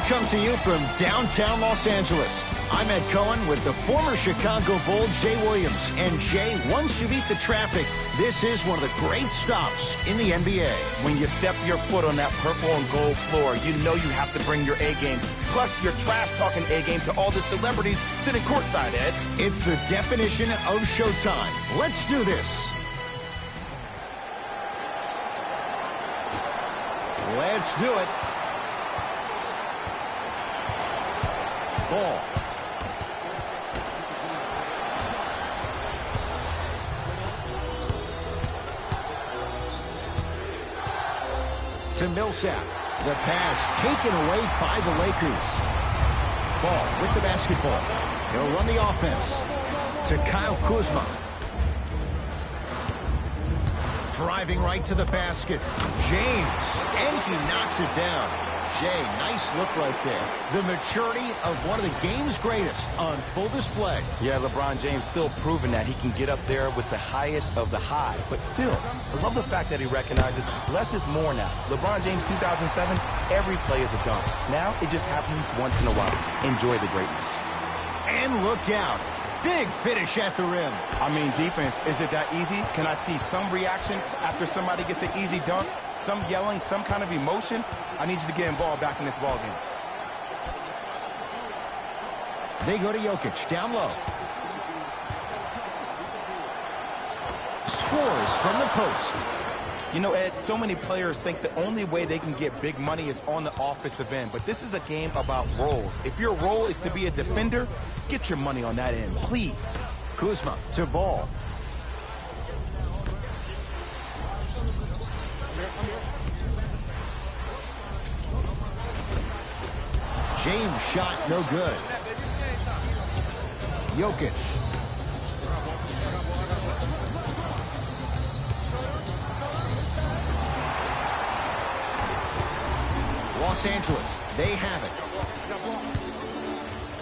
come to you from downtown Los Angeles. I'm Ed Cohen with the former Chicago Bull, Jay Williams. And Jay, once you beat the traffic, this is one of the great stops in the NBA. When you step your foot on that purple and gold floor, you know you have to bring your A game. Plus, your trash-talking A game to all the celebrities sitting courtside, Ed. It's the definition of showtime. Let's do this. Let's do it. Ball. To Millsap. The pass taken away by the Lakers. Ball with the basketball. He'll run the offense. To Kyle Kuzma. Driving right to the basket. James. And he knocks it down. Jay, nice look right there. The maturity of one of the game's greatest on full display. Yeah, LeBron James still proving that he can get up there with the highest of the high. But still, I love the fact that he recognizes less is more now. LeBron James 2007, every play is a dunk. Now it just happens once in a while. Enjoy the greatness. And look out. Big finish at the rim. I mean, defense, is it that easy? Can I see some reaction after somebody gets an easy dunk? Some yelling, some kind of emotion? I need you to get involved back in this ball game. They go to Jokic, down low. Scores from the post. You know, Ed, so many players think the only way they can get big money is on the offensive end. But this is a game about roles. If your role is to be a defender, get your money on that end, please. Kuzma to Ball. James shot no good. Jokic. Los Angeles, they have it.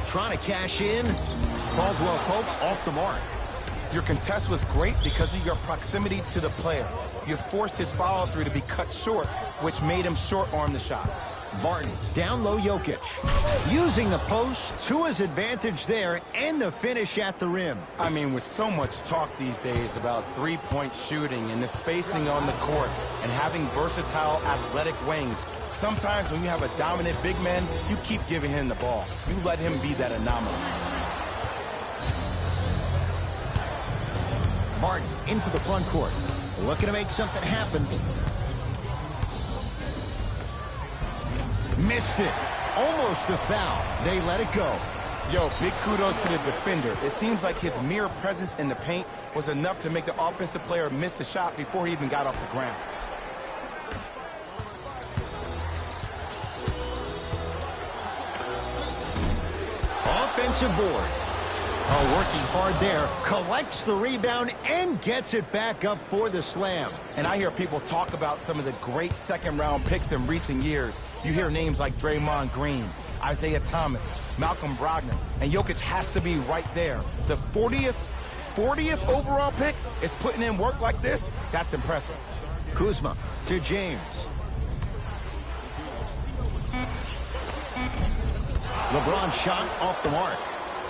Trying to cash in. Caldwell Pope off the mark. Your contest was great because of your proximity to the player. You forced his follow-through to be cut short, which made him short-arm the shot. Barton, down low Jokic. Using the post to his advantage there and the finish at the rim. I mean, with so much talk these days about three-point shooting and the spacing on the court and having versatile athletic wings, sometimes when you have a dominant big man, you keep giving him the ball. You let him be that anomaly. Martin into the front court. Looking to make something happen. Missed it. Almost a foul. They let it go. Yo, big kudos to the defender. It seems like his mere presence in the paint was enough to make the offensive player miss the shot before he even got off the ground. Offensive board. Oh, working hard there. Collects the rebound and gets it back up for the slam. And I hear people talk about some of the great second-round picks in recent years. You hear names like Draymond Green, Isaiah Thomas, Malcolm Brogdon, and Jokic has to be right there. The 40th overall pick is putting in work like this. That's impressive. Kuzma to James. LeBron shot off the mark.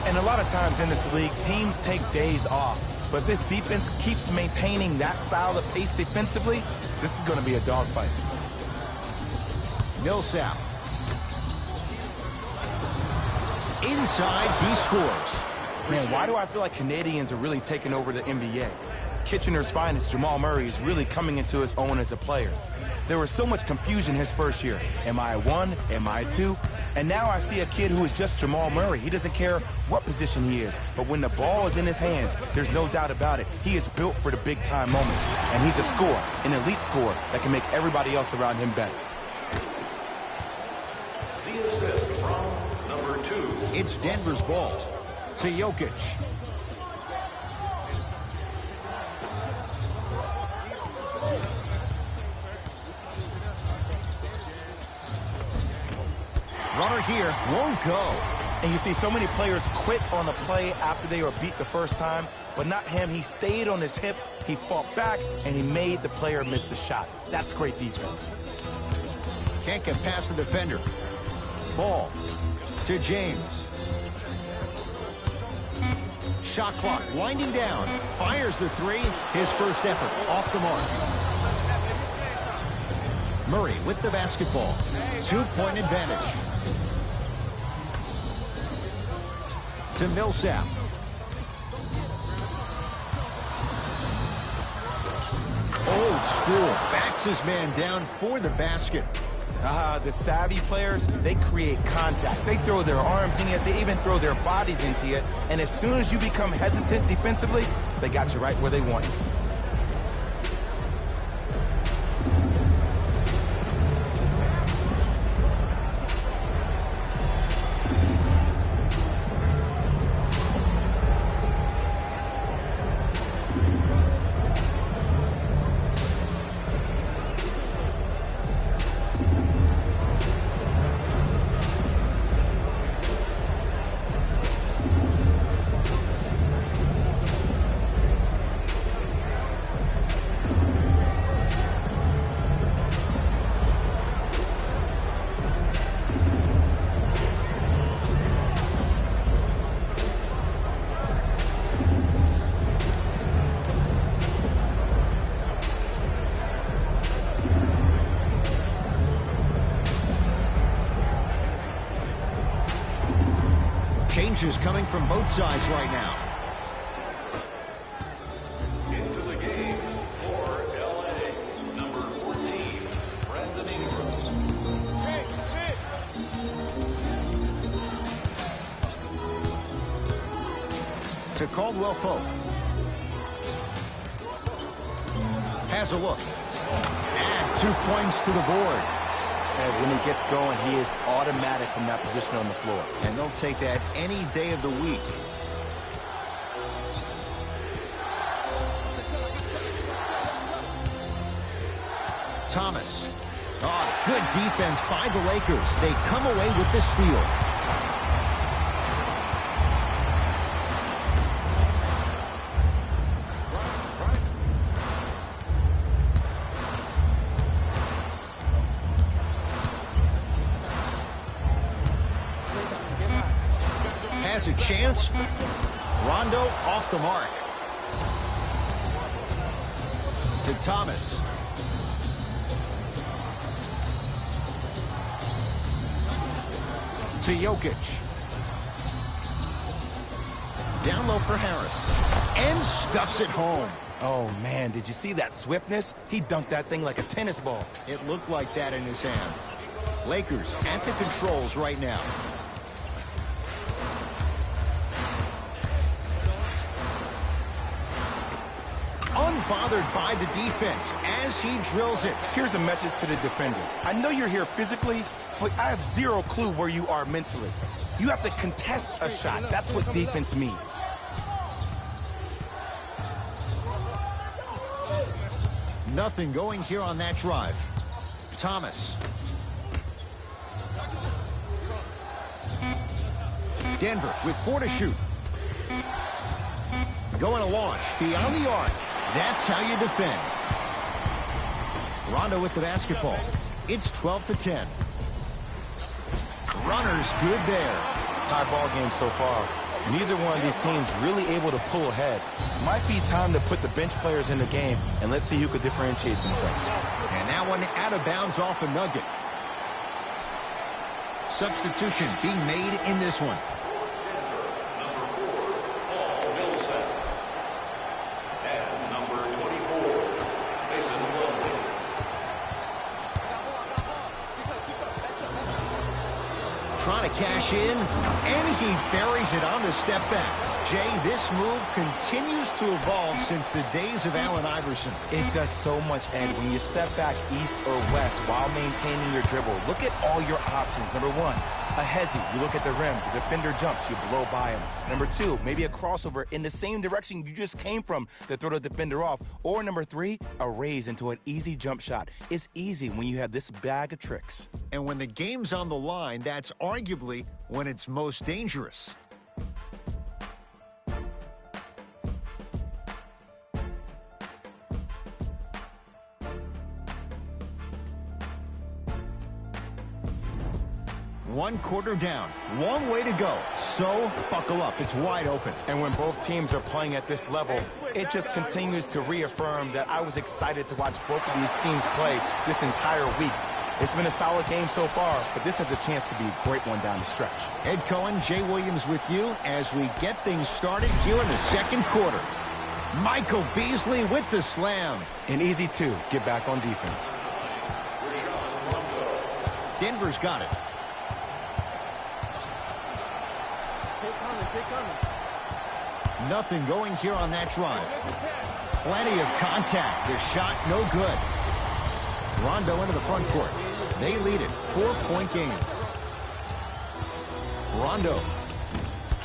And a lot of times in this league, teams take days off. But if this defense keeps maintaining that style of pace defensively, this is going to be a dogfight. Millsap. Inside, he scores. Man, why do I feel like Canadians are really taking over the NBA? Kitchener's finest, Jamal Murray, is really coming into his own as a player. There was so much confusion his first year. Am I one? Am I two? And now I see a kid who is just Jamal Murray. He doesn't care what position he is. But when the ball is in his hands, there's no doubt about it. He is built for the big-time moments. And he's a scorer, an elite scorer that can make everybody else around him better. The assist from number 2. It's Denver's ball to Jokic. Runner here won't go. And you see so many players quit on the play after they were beat the first time, but not him. He stayed on his hip, he fought back, and he made the player miss the shot. That's great defense. Can't get past the defender. ball. To James. Shot clock winding down. Fires the three. His first effort off the mark. Murray with the basketball. 2-point advantage. To Millsap. Old school. Backs his man down for the basket. The savvy players, they create contact. They throw their arms in it. They even throw their bodies into it. And as soon as you become hesitant defensively, they got you right where they want you. Changes coming from both sides right now. Into the game for LA, number 14, Brandon Ingram. To Caldwell Pope. Has a look. And 2 points to the board. And when he gets going, he is automatic from that position on the floor. And they'll take that any day of the week. Thomas. Oh, good defense by the Lakers. They come away with the steal. Has a chance. Rondo off the mark. To Thomas. To Jokic. Down low for Harris. And stuffs it home. Oh, man, did you see that swiftness? He dunked that thing like a tennis ball. It looked like that in his hand. Lakers at the controls right now. Unbothered by the defense as he drills it. Here's a message to the defender. I know you're here physically, but I have zero clue where you are mentally. You have to contest a shot. That's what defense means. Nothing going here on that drive. Thomas. Denver with 4 to shoot. Going to launch beyond the arc. That's how you defend. Rondo with the basketball. It's 12-10. Runner's good there. Tie ball game so far. Neither one of these teams really able to pull ahead. Might be time to put the bench players in the game, and let's see who could differentiate themselves. And that one out of bounds off a nugget. Substitution being made in this one. Trying to cash in, and he buries it on the step back. Jay, this move continues to evolve since the days of Allen Iverson. It does so much, Ed. When you step back east or west while maintaining your dribble, look at all your options. Number one, a hezzy. You look at the rim. The defender jumps. You blow by him. Number two, maybe a crossover in the same direction you just came from to throw the defender off. Or number three, a raise into an easy jump shot. It's easy when you have this bag of tricks. And when the game's on the line, that's arguably when it's most dangerous. One quarter down. Long way to go. So, buckle up. It's wide open. And when both teams are playing at this level, it just continues to reaffirm that I was excited to watch both of these teams play this entire week. It's been a solid game so far, but this has a chance to be a great one down the stretch. Ed Cohen, Jay Williams with you as we get things started here in the second quarter. Michael Beasley with the slam. An easy two, get back on defense. Denver's got it. Nothing going here on that drive. Plenty of contact. The shot no good. Rondo into the front court. They lead it. 4-point game. Rondo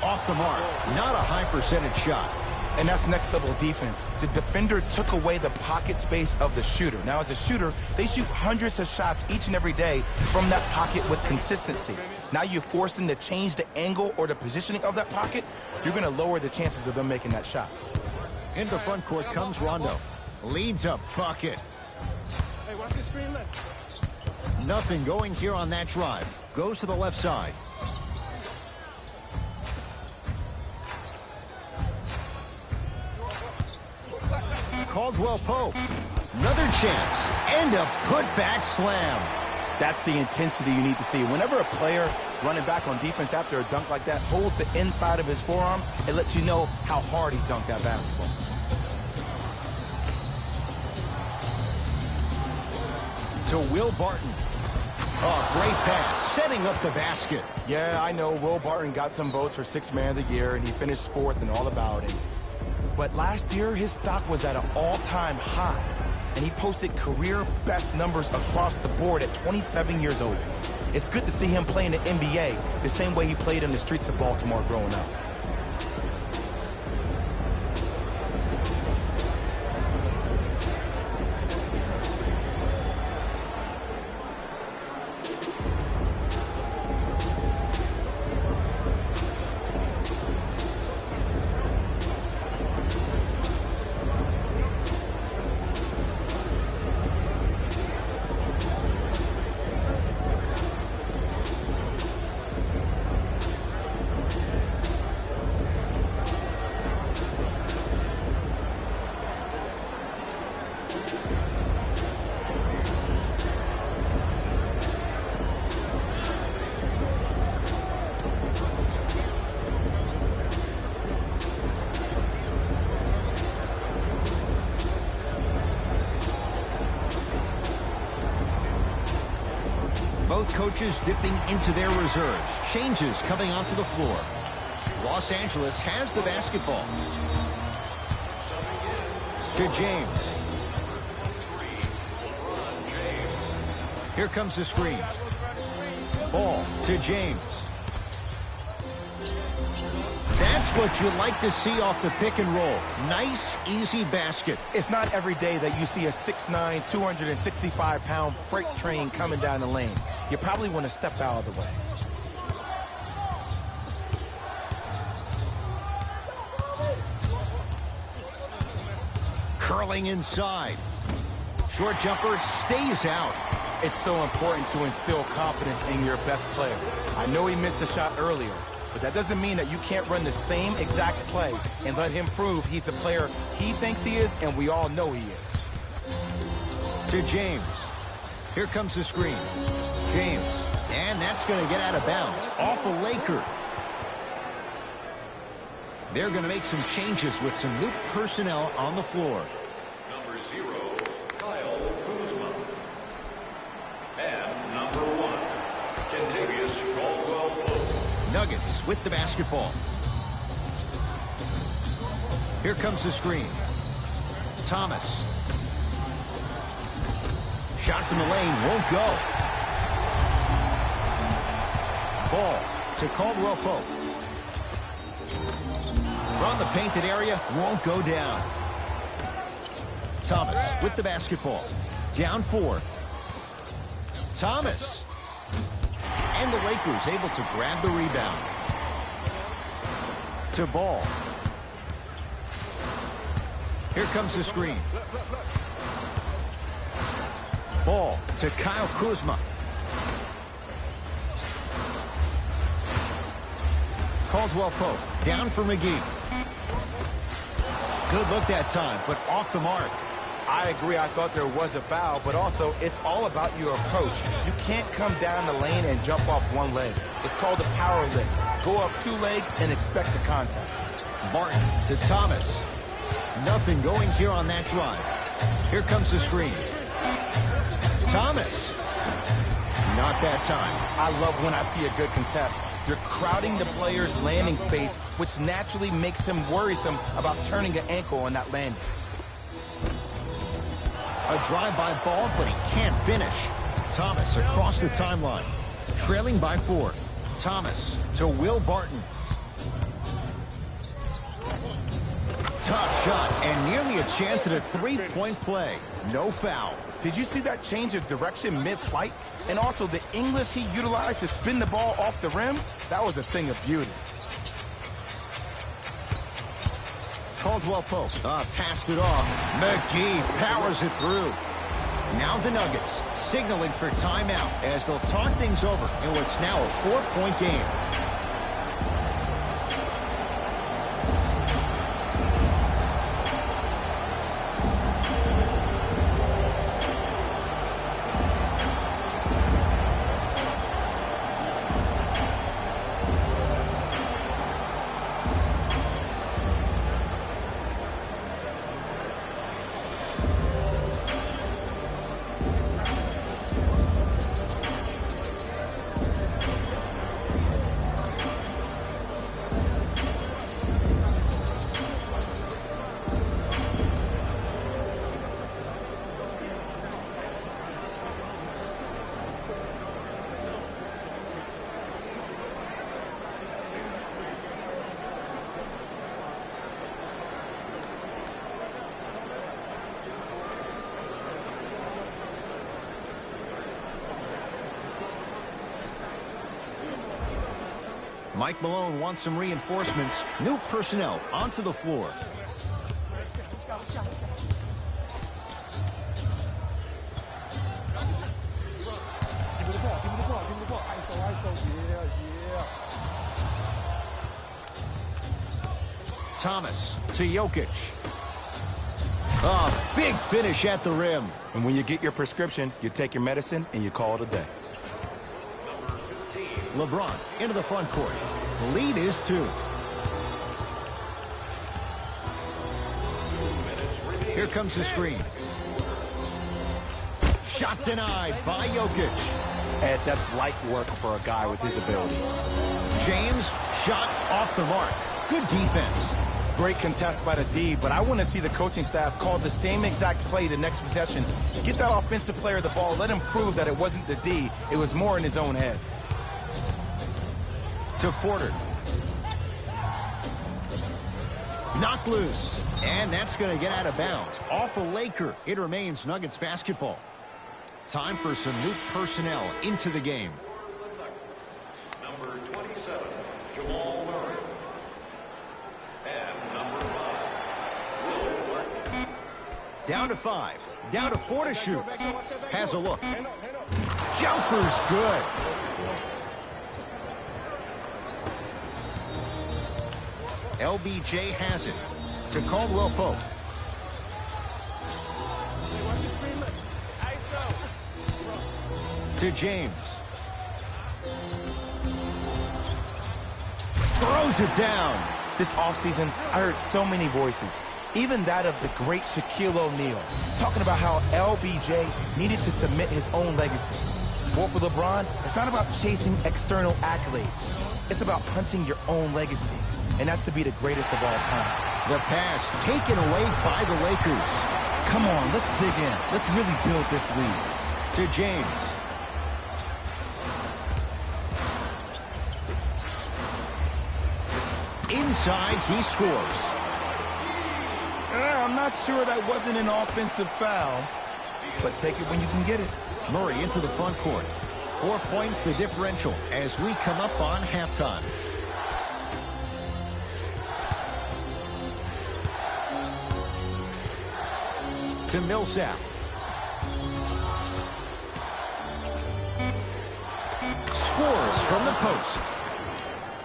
off the mark. Not a high percentage shot. And that's next level defense. The defender took away the pocket space of the shooter. Now, as a shooter, they shoot hundreds of shots each and every day from that pocket with consistency. Now you force them to change the angle or the positioning of that pocket, you're going to lower the chances of them making that shot. Into the front court comes Rondo. Leads a bucket. Hey, watch the screen left. Nothing going here on that drive. Goes to the left side. Caldwell Pope. Another chance. And a putback slam. That's the intensity you need to see. Whenever a player running back on defense after a dunk like that holds the inside of his forearm, it lets you know how hard he dunked that basketball. To Will Barton. Oh, great pass. Setting up the basket. Yeah, I know Will Barton got some votes for Sixth Man of the Year, and he finished fourth and all about it. But last year, his stock was at an all-time high, and he posted career best numbers across the board at 27 years old. It's good to see him play in the NBA the same way he played in the streets of Baltimore growing up. Both coaches dipping into their reserves. Changes coming onto the floor. Los Angeles has the basketball. To James. Here comes the screen. Ball to James. That's what you like to see off the pick and roll. Nice, easy basket. It's not every day that you see a 6'9", 265-pound freight train coming down the lane. You probably want to step out of the way. Curling inside. Short jumper stays out. It's so important to instill confidence in your best player. I know he missed a shot earlier, but that doesn't mean that you can't run the same exact play and let him prove he's a player he thinks he is, and we all know he is. To James. Here comes the screen. James. And that's going to get out of bounds. Off a Laker. They're going to make some changes with some new personnel on the floor. Number 0, Kyle Kuzma. And number 1, Kentavious Caldwell-Pope. Nuggets with the basketball. Here comes the screen. Thomas. Shot from the lane won't go. Ball to Caldwell Pope. From the painted area, won't go down. Thomas with the basketball. Down 4. Thomas. And the Lakers able to grab the rebound. To Ball. Here comes the screen. Ball to Kyle Kuzma. Caldwell Pope down for McGee. Good look that time, but off the mark. I agree. I thought there was a foul, but also it's all about your approach. You can't come down the lane and jump off one leg. It's called a power lift. Go off two legs and expect the contact. Martin to Thomas. Nothing going here on that drive. Here comes the screen. Thomas. Not that time. I love when I see a good contest. You're crowding the player's landing space, which naturally makes him worrisome about turning an ankle on that landing. A drive-by ball, but he can't finish. Thomas across the timeline. Trailing by 4. Thomas to Will Barton. Tough shot and nearly a chance at a three-point play. No foul. Did you see that change of direction mid-flight? And also the English he utilized to spin the ball off the rim? That was a thing of beauty. Caldwell Pope passed it off. McGee powers it through. Now the Nuggets signaling for timeout as they'll talk things over in what's now a 4-point game. Mike Malone wants some reinforcements. New personnel onto the floor. Thomas to Jokic. Oh, big finish at the rim. And when you get your prescription, you take your medicine and you call it a day. LeBron into the front court. Lead is 2. Here comes the screen. Shot denied by Jokic. Ed, that's light work for a guy with his ability. James, shot off the mark. Good defense. Great contest by the D, but I want to see the coaching staff call the same exact play the next possession. Get that offensive player the ball. Let him prove that it wasn't the D. It was more in his own head. To Porter. Knocked loose. And that's going to get out of bounds. Off a Laker. It remains Nuggets basketball. Time for some new personnel into the game. Number 27, Jamal Murray. And number 5, Will Barton. Down to 5. Down to 4 to shoot. Has a look. Jumper's good. LBJ has it to Caldwell Pope. To James. Throws it down. This offseason, I heard so many voices, even that of the great Shaquille O'Neal, talking about how LBJ needed to submit his own legacy. Well, for LeBron, it's not about chasing external accolades. It's about hunting your own legacy. And that's to be the greatest of all time. The pass taken away by the Lakers. Come on, let's dig in. Let's really build this lead. To James. Inside, he scores. I'm not sure that wasn't an offensive foul, but take it when you can get it. Murray into the front court. 4 points the differential as we come up on halftime. To Millsap. Scores from the post.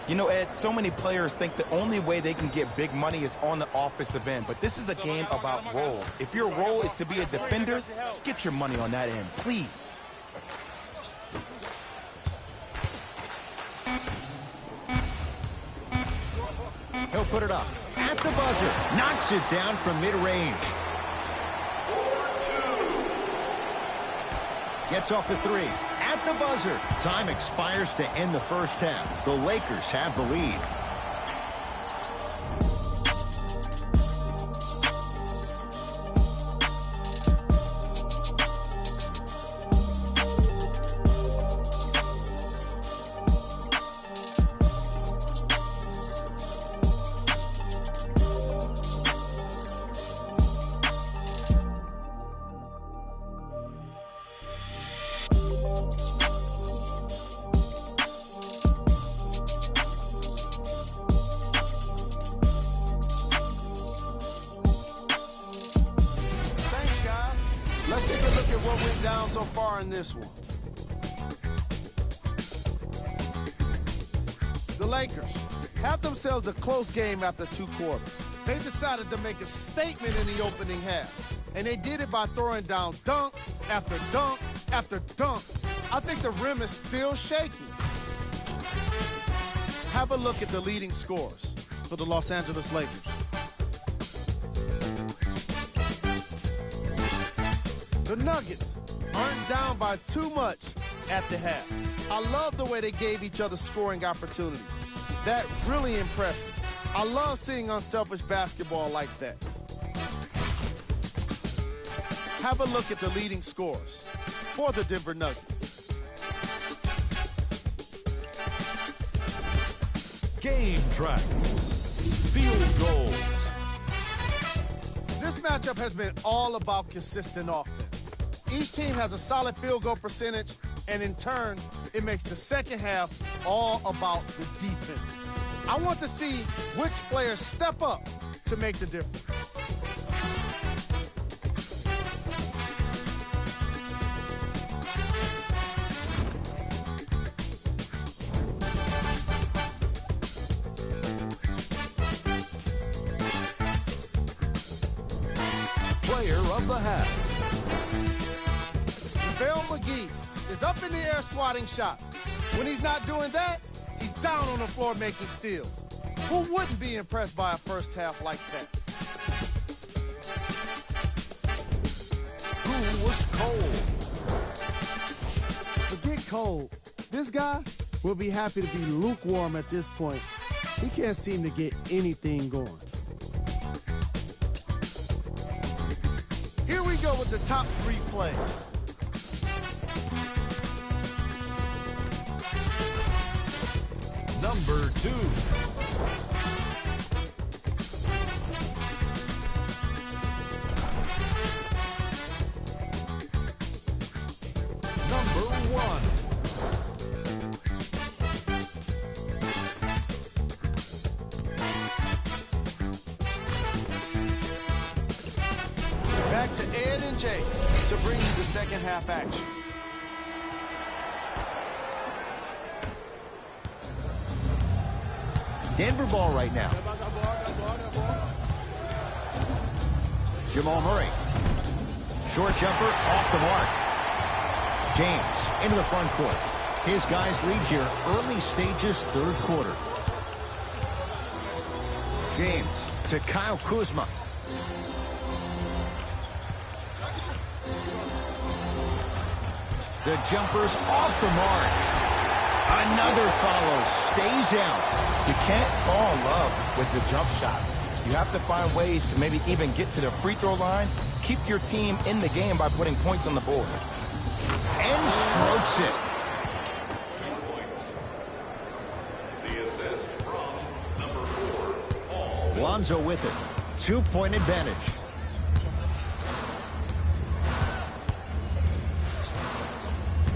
You know, Ed, so many players think the only way they can get big money is on the offensive end, but this is a game about roles. If your role is to be a defender, get your money on that end, please. He'll put it up at the buzzer. Knocks it down from mid-range. Gets off the three. At the buzzer. Time expires to end the first half. The Lakers have the lead. Let's take a look at what went down so far in this one. The Lakers have themselves a close game after 2 quarters. They decided to make a statement in the opening half, and they did it by throwing down dunk after dunk after dunk. I think the rim is still shaky. Have a look at the leading scorers for the Los Angeles Lakers. The Nuggets aren't down by too much at the half. I love the way they gave each other scoring opportunities. That really impressed me. I love seeing unselfish basketball like that. Have a look at the leading scorers for the Denver Nuggets. Game track. Field goals. This matchup has been all about consistent offense. Each team has a solid field goal percentage, and in turn, it makes the second half all about the defense. I want to see which players step up to make the difference. Player of the half. McGee is up in the air swatting shots. When he's not doing that, he's down on the floor making steals. Who wouldn't be impressed by a first half like that? Who was cold? Forget cold. This guy will be happy to be lukewarm at this point. He can't seem to get anything going. Here we go with the top 3 plays. Number 2. Number 1. Back to Ed and Jay to bring you the second half action. Denver ball right now. Jamal Murray. Short jumper off the mark. James into the front court. His guys lead here early stages, 3rd quarter. James to Kyle Kuzma. The jumper's off the mark. Another follow. Stays out. You can't fall in love with the jump shots. You have to find ways to maybe even get to the free throw line. Keep your team in the game by putting points on the board. And strokes it. 2 points. The assist from number 4, Paul. Lonzo with it. 2-point advantage.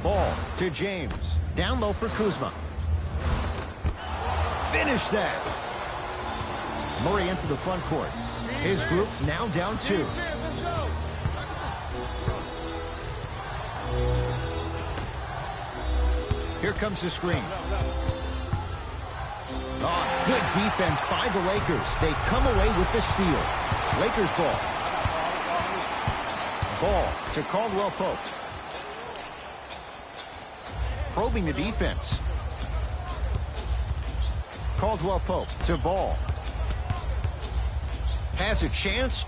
Ball to James. Down low for Kuzma. Finish that. Murray into the front court. His group now down 2. Here comes the screen. Oh, good defense by the Lakers. They come away with the steal. Lakers ball. Ball to Caldwell Pope. Probing the defense. Caldwell Pope to Ball. Has a chance.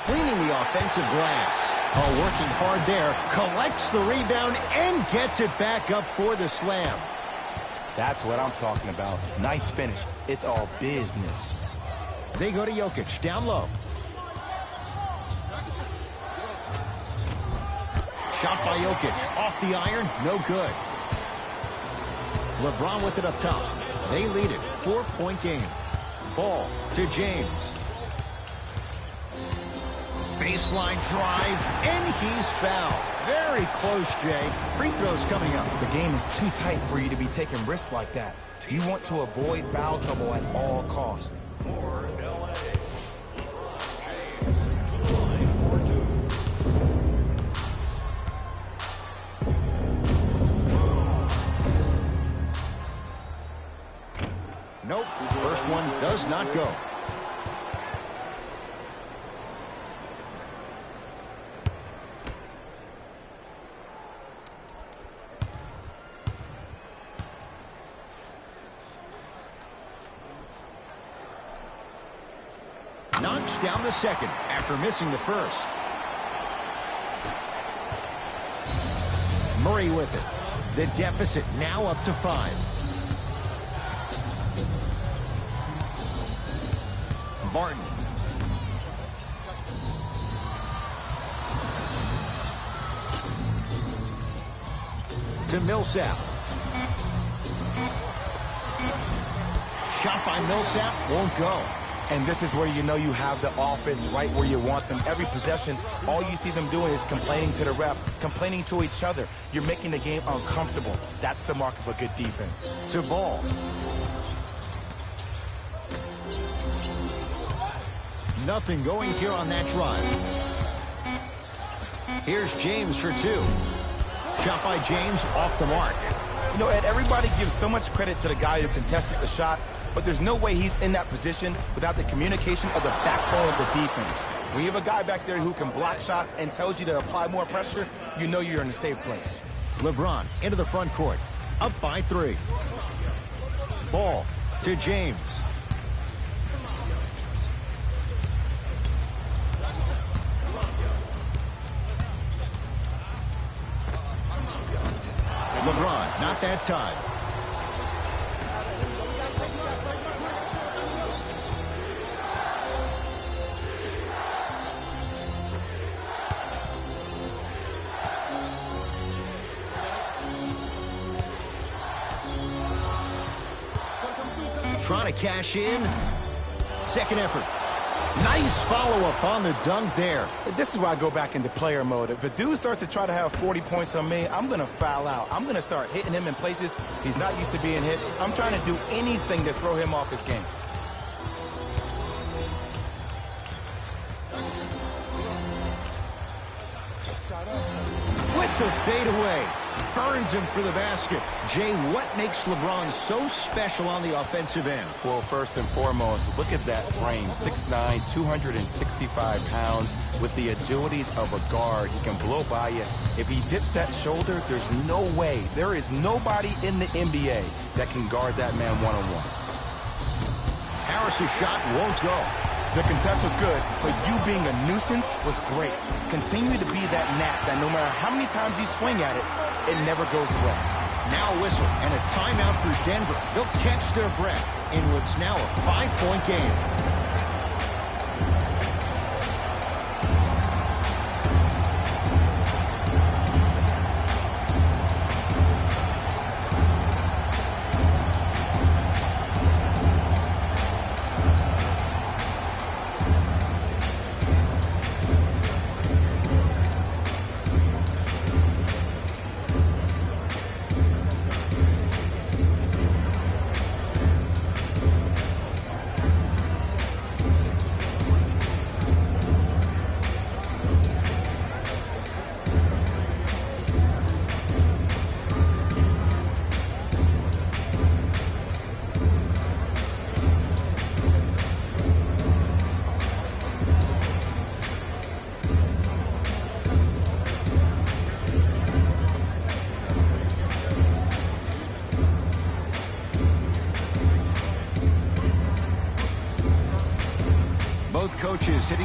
Cleaning the offensive glass. Oh, working hard there. Collects the rebound and gets it back up for the slam. That's what I'm talking about. Nice finish. It's all business. They go to Jokic, down low. Shot by Jokic, off the iron, no good. LeBron with it up top. They lead it, 4-point game. Ball to James. Baseline drive, and he's fouled. Very close, Jay. Free throws coming up. The game is too tight for you to be taking risks like that. You want to avoid foul trouble at all costs. For LA, James to the line for 2. Nope, first one does not go. Knocks down the second after missing the first. Murray with it. The deficit now up to 5. Barton. To Millsap. Shot by Millsap won't go. And this is where you know you have the offense right where you want them. Every possession, all you see them doing is complaining to the ref, complaining to each other. You're making the game uncomfortable. That's the mark of a good defense. To Ball. Nothing going here on that drive. Here's James for 2. Shot by James off the mark. You know, Ed, everybody gives so much credit to the guy who contested the shot, but there's no way he's in that position without the communication of the backbone of the defense. When you have a guy back there who can block shots and tells you to apply more pressure, you know you're in a safe place. LeBron into the front court. Up by 3. Ball to James. LeBron, not that time. Trying to cash in. Second effort. Nice follow-up on the dunk there. This is why I go back into player mode. If a dude starts to try to have 40 points on me, I'm going to foul out. I'm going to start hitting him in places he's not used to being hit. I'm trying to do anything to throw him off his game. With the fadeaway. Burns him for the basket. Jay, what makes LeBron so special on the offensive end? Well, first and foremost, look at that frame. 6'9", 265 pounds with the agilities of a guard. He can blow by you. If he dips that shoulder, there's no way. There is nobody in the NBA that can guard that man one-on-one. Harris's shot won't go. The contest was good, but you being a nuisance was great. Continue to be that gnat that no matter how many times you swing at it, it never goes away. Now a whistle and a timeout for Denver. They'll catch their breath in what's now a 5-point game.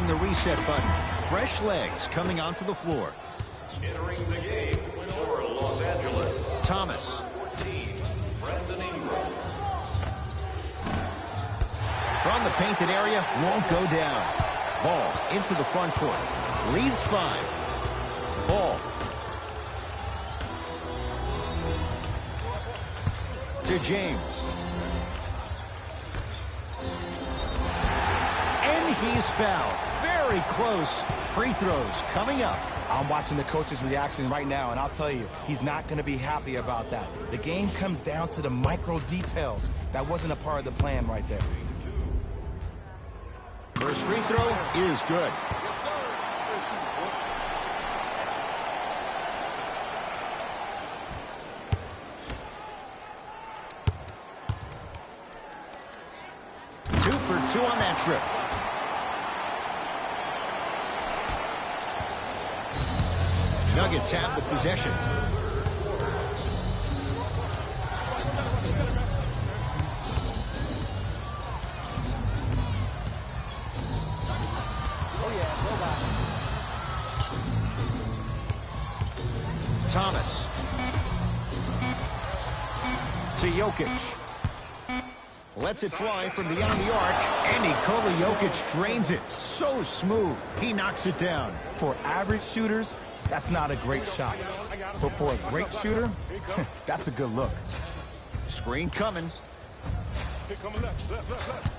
hitting the reset button. Fresh legs coming onto the floor. Entering the game for Los Angeles. Thomas. 14, Brandon Ingram. From the painted area, won't go down. Ball into the front court. Leads 5. Ball. To James. And he's fouled. Very close. Free throws coming up. I'm watching the coach's reaction right now, and I'll tell you, he's not going to be happy about that. The game comes down to the micro details. That wasn't a part of the plan right there. First free throw is good. Yes, sir. Good shooting, boy. 2 for 2 on that trip. Nuggets have the possession. Thomas. To Jokic. Lets it fly from beyond the arc, and Nikola Jokic drains it. So smooth. He knocks it down. For average shooters, that's not a great shot. But for a great shooter, that's a good look. Screen coming. Here coming left, left, left, left.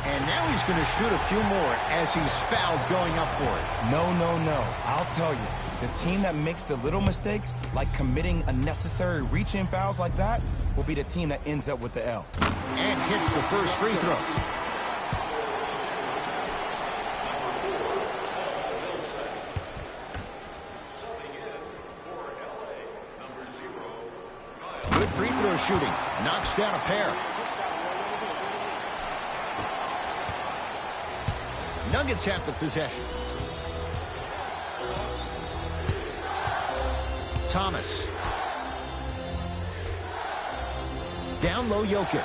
And now he's going to shoot a few more as he's fouled going up for it. No, no, no. I'll tell you, the team that makes the little mistakes, like committing unnecessary reach-in fouls like that, will be the team that ends up with the L. And hits the first free throw. Good free throw shooting. Knocks down a pair. Nuggets have the possession. Thomas. Down low, Jokic.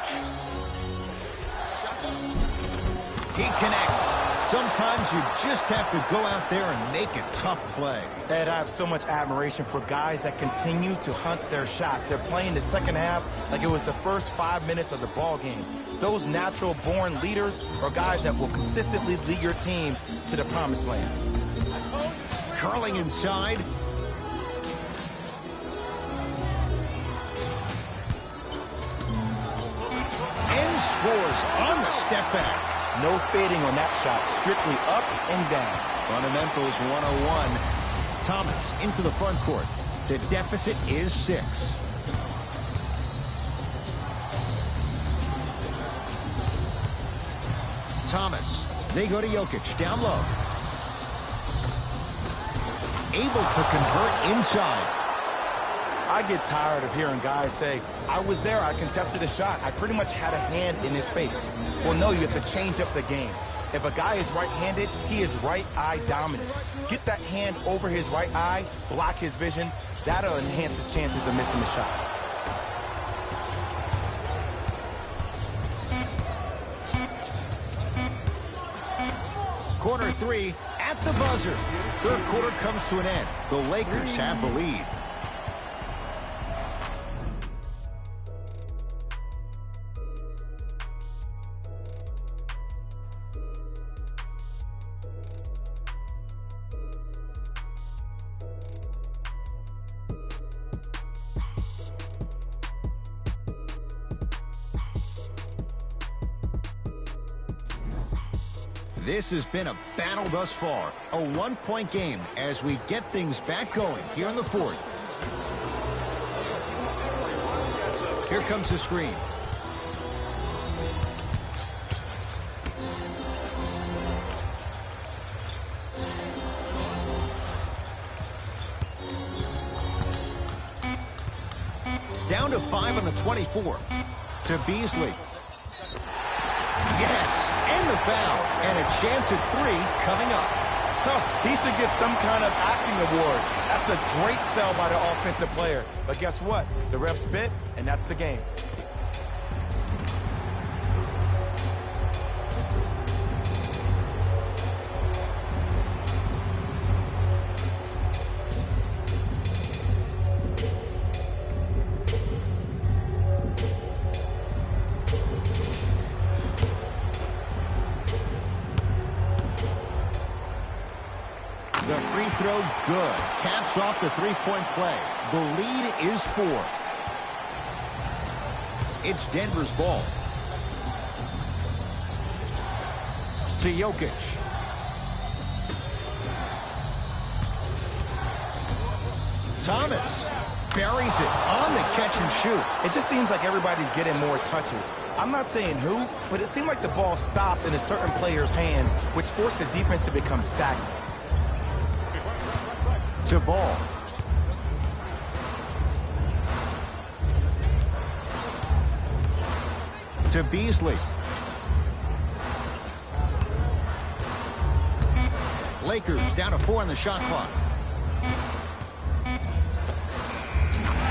He connects. Sometimes you just have to go out there and make a tough play. Ed, I have so much admiration for guys that continue to hunt their shot. They're playing the second half like it was the first 5 minutes of the ball game. Those natural-born leaders are guys that will consistently lead your team to the promised land. Curling inside. And scores on the step back. No fading on that shot, strictly up and down. Fundamentals 101. Thomas into the front court. The deficit is 6. Thomas. They go to Jokic. Down low. Able to convert inside. I get tired of hearing guys say, I was there, I contested a shot. I pretty much had a hand in his face. Well, no, you have to change up the game. If a guy is right-handed, he is right eye dominant. Get that hand over his right eye, block his vision. That'll enhance his chances of missing the shot. Quarter 3 at the buzzer. Third quarter comes to an end. The Lakers have the lead. This has been a battle thus far. A 1-point game as we get things back going here in the fourth. Here comes the screen. Down to 5 on the 24. To Beasley. Yes, and the foul. And a chance at 3 coming up. He should get some kind of acting award. That's a great sell by the offensive player. But guess what? The refs bit, and that's the game. good. Caps off the three-point play. The lead is 4. It's Denver's ball. To Jokic. Thomas buries it on the catch and shoot. It just seems like everybody's getting more touches. I'm not saying who, but it seemed like the ball stopped in a certain player's hands, which forced the defense to become stagnant. To Ball. To Beasley. Lakers down to 4 on the shot clock.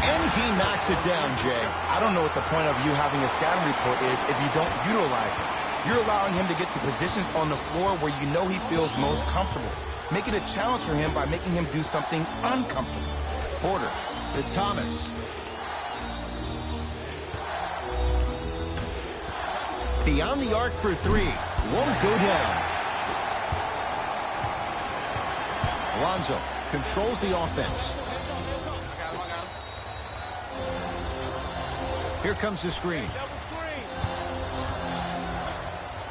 And he knocks it down, Jay. I don't know what the point of you having a scouting report is if you don't utilize it. You're allowing him to get to positions on the floor where you know he feels most comfortable. Make it a challenge for him by making him do something uncomfortable. Porter to Thomas. Beyond the arc for 3. Won't go down. Lonzo controls the offense. Here comes the screen.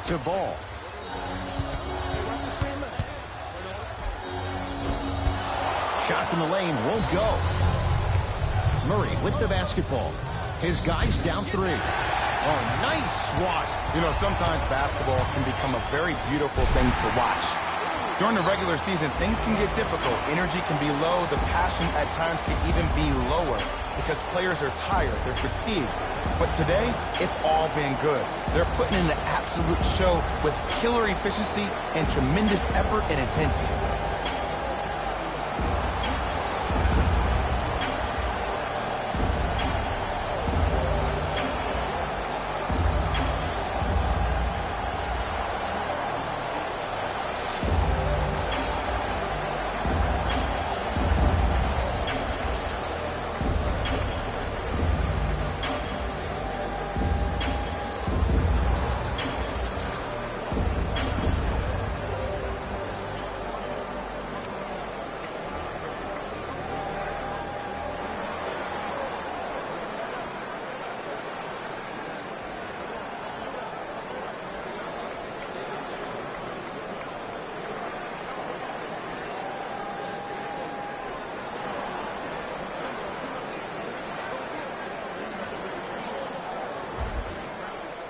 To Ball. Shot from the lane won't go. Murray with the basketball. His guys down 3. Oh, nice swat. You know, sometimes basketball can become a very beautiful thing to watch. During the regular season, things can get difficult. Energy can be low. The passion at times can even be lower because players are tired. They're fatigued. But today, it's all been good. They're putting in an absolute show with killer efficiency and tremendous effort and intensity.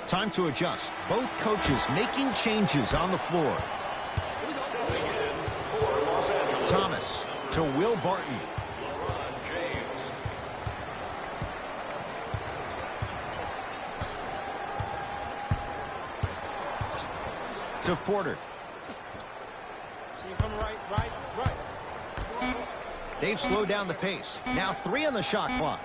Time to adjust. Both coaches making changes on the floor. Thomas to Will Barton. To Porter. They've slowed down the pace. Now 3 on the shot clock.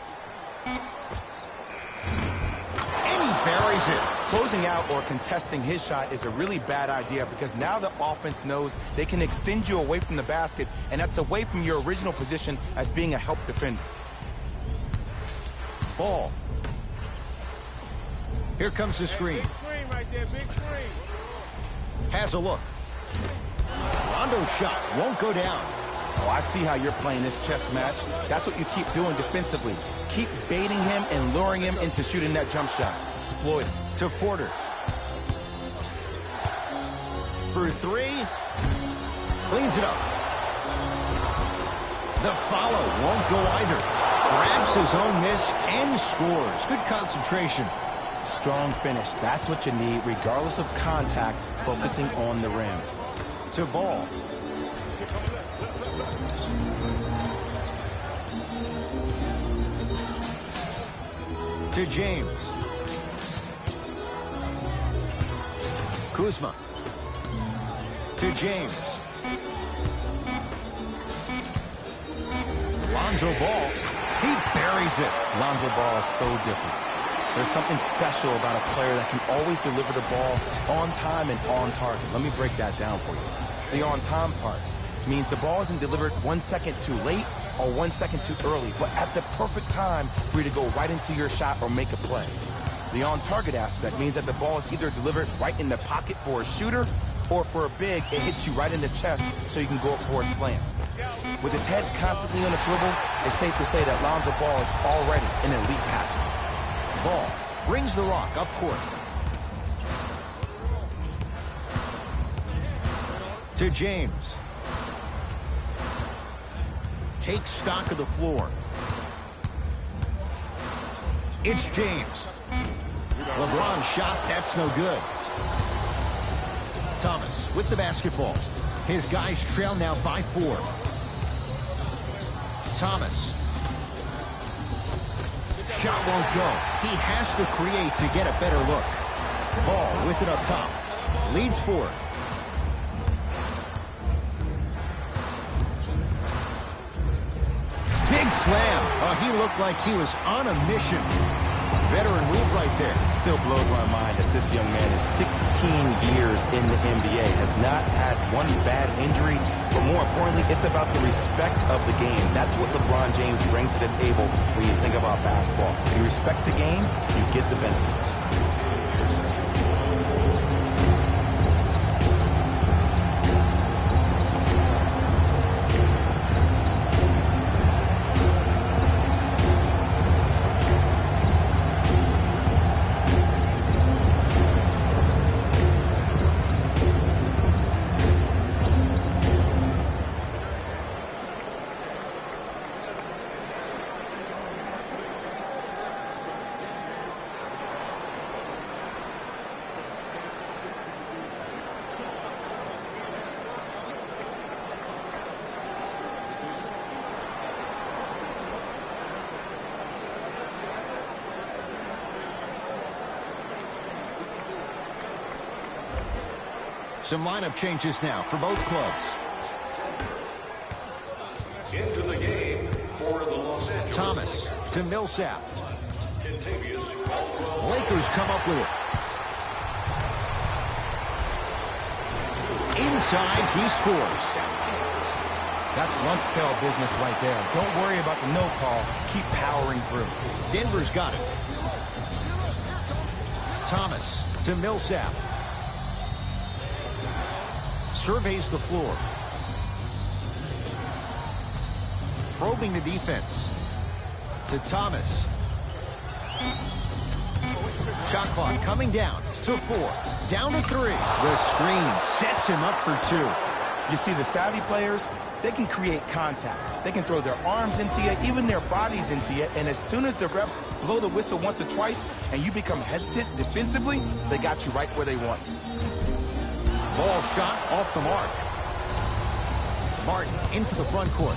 And he buries it. Closing out or contesting his shot is a really bad idea because now the offense knows they can extend you away from the basket, and that's away from your original position as being a help defender. Ball. Here comes the screen. Big screen right there, big screen. Has a look. Rondo's shot won't go down. Oh, I see how you're playing this chess match. That's what you keep doing defensively. Keep baiting him and luring him into shooting that jump shot. Exploit it. To Porter. For 3. Cleans it up. The follow won't go either. Grabs his own miss and scores. Good concentration. Strong finish. That's what you need, regardless of contact, focusing on the rim. To Ball. To James. Kuzma. To James. Lonzo Ball. He buries it. Lonzo Ball is so different. There's something special about a player that can always deliver the ball on time and on target. Let me break that down for you. The on-time part means the ball isn't delivered 1 second too late or 1 second too early, but at the perfect time for you to go right into your shot or make a play. The on-target aspect means that the ball is either delivered right in the pocket for a shooter Or for a big, it hits you right in the chest so you can go up for a slam. With his head constantly on a swivel, it's safe to say that Lonzo Ball is already an elite passer. Ball brings the rock up court. To James. Takes stock of the floor. It's James. LeBron shot, that's no good. Thomas with the basketball. His guys trail now by 4. Thomas. Shot won't go. He has to create to get a better look. Ball with it up top. Leads 4. Big slam. Oh, he looked like he was on a mission. Veteran move right there. Still blows my mind that this young man is 16 years in the NBA, has not had one bad injury, but more importantly, it's about the respect of the game. That's what LeBron James brings to the table when you think about basketball. You respect the game, you get the benefits. Some lineup changes now for both clubs. Into the game for the Los Angeles. Thomas to Millsap. Kentavious Lakers come up with it. Inside, he scores. That's lunch pail business right there. Don't worry about the no call. Keep powering through. Denver's got it. Thomas to Millsap. Surveys the floor. Probing the defense. To Thomas. Shot clock coming down to 4. Down to 3. The screen sets him up for 2. You see, the savvy players, they can create contact. They can throw their arms into you, even their bodies into you, and as soon as the refs blow the whistle once or twice and you become hesitant defensively, they got you right where they want you. Ball shot off the mark. Martin into the front court.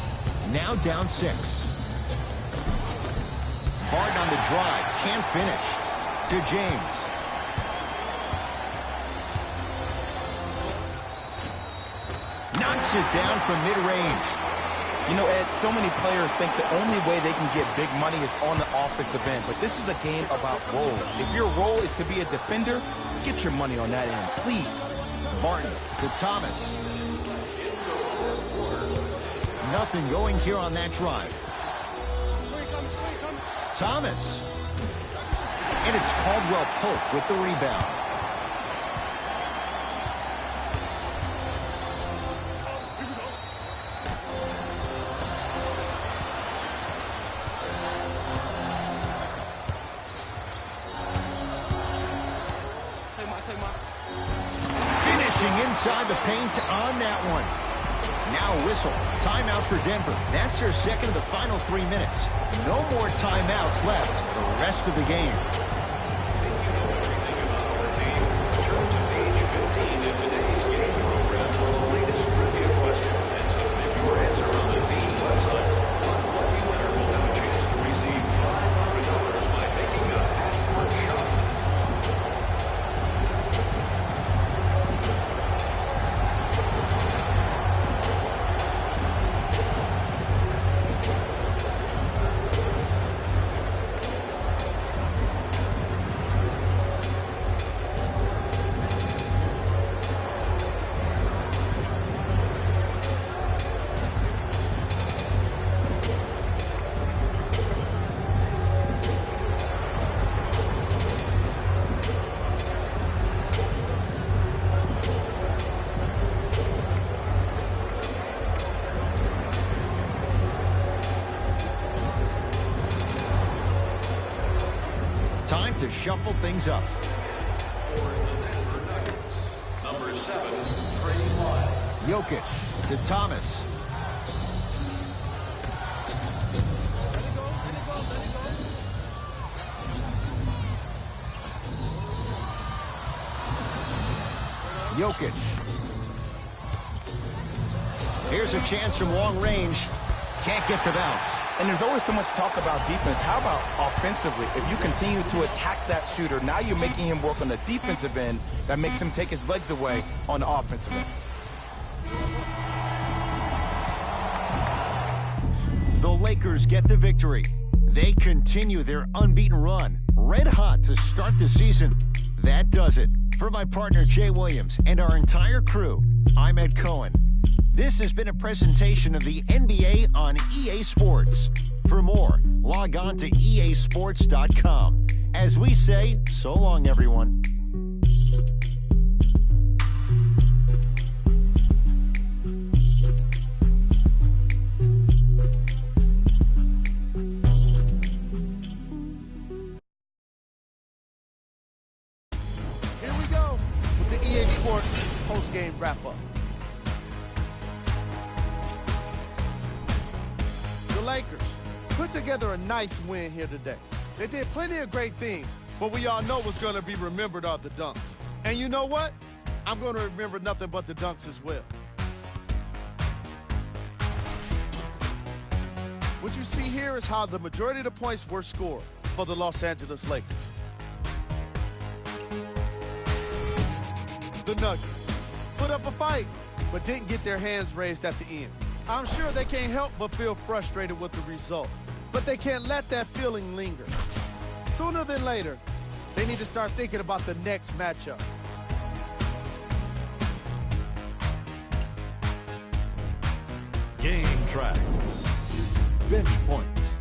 Now down 6. Harden on the drive. Can't finish. To James. Knocks it down from mid-range. You know, Ed, so many players think the only way they can get big money is on the offensive end, but this is a game about roles. If your role is to be a defender, get your money on that end, please. Martin to Thomas. Nothing going here on that drive. Thomas. And it's Caldwell Pope with the rebound. Inside the paint on that one. Now a whistle. Timeout for Denver. That's their second of the final 3 minutes. No more timeouts left the rest of the game. Turn to page 15 in today's game program for the latest trivia question and submit your answer on the team website. One lucky winner will have a chance to receive $500 by making a half-court shot. Time to shuffle things up. For the Denver Nuggets, number 7, Draymond. Jokic to Thomas. Jokic. Here's a chance from long range. Can't get the bounce. And there's always so much talk about defense. How about offensively? If you continue to attack that shooter, now you're making him work on the defensive end. That makes him take his legs away on the offensive end. The Lakers get the victory. They continue their unbeaten run. Red hot to start the season. That does it. For my partner, Jay Williams, and our entire crew, I'm Ed Cohen. This has been a presentation of the NBA on EA Sports. For more, log on to easports.com. As we say, so long, everyone. Here we go with the EA Sports post-game wrap-up. The Lakers put together a nice win here today. They did plenty of great things, but we all know what's going to be remembered are the dunks. And you know what? I'm going to remember nothing but the dunks as well. What you see here is how the majority of the points were scored for the Los Angeles Lakers. The Nuggets put up a fight, but didn't get their hands raised at the end. I'm sure they can't help but feel frustrated with the result, but they can't let that feeling linger. Sooner than later, they need to start thinking about the next matchup. Game track. Bench points.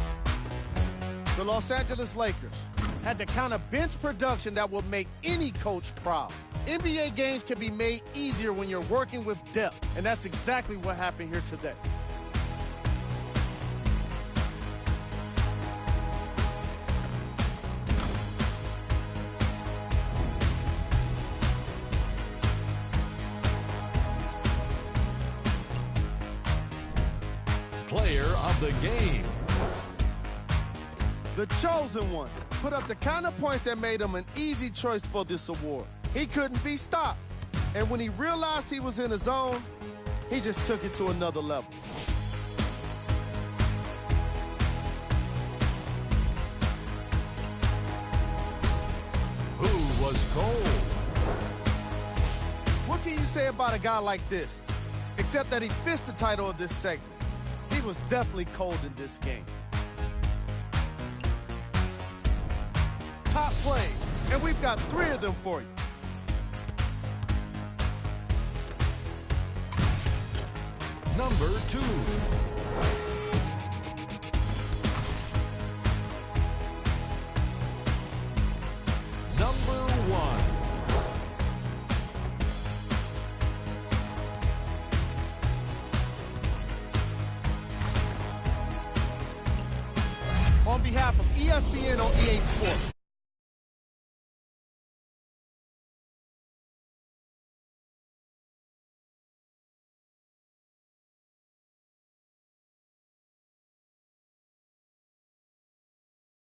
The Los Angeles Lakers had the kind of bench production that will make any coach proud. NBA games can be made easier when you're working with depth, and that's exactly what happened here today. Player of the game. The chosen one put up the kind of points that made him an easy choice for this award. He couldn't be stopped. And when he realized he was in his zone, he just took it to another level. Who was cold? What can you say about a guy like this? Except that he fits the title of this segment. He was definitely cold in this game. Top plays, and we've got 3 of them for you. Number 2. Number 1. On behalf of ESPN on EA Sports,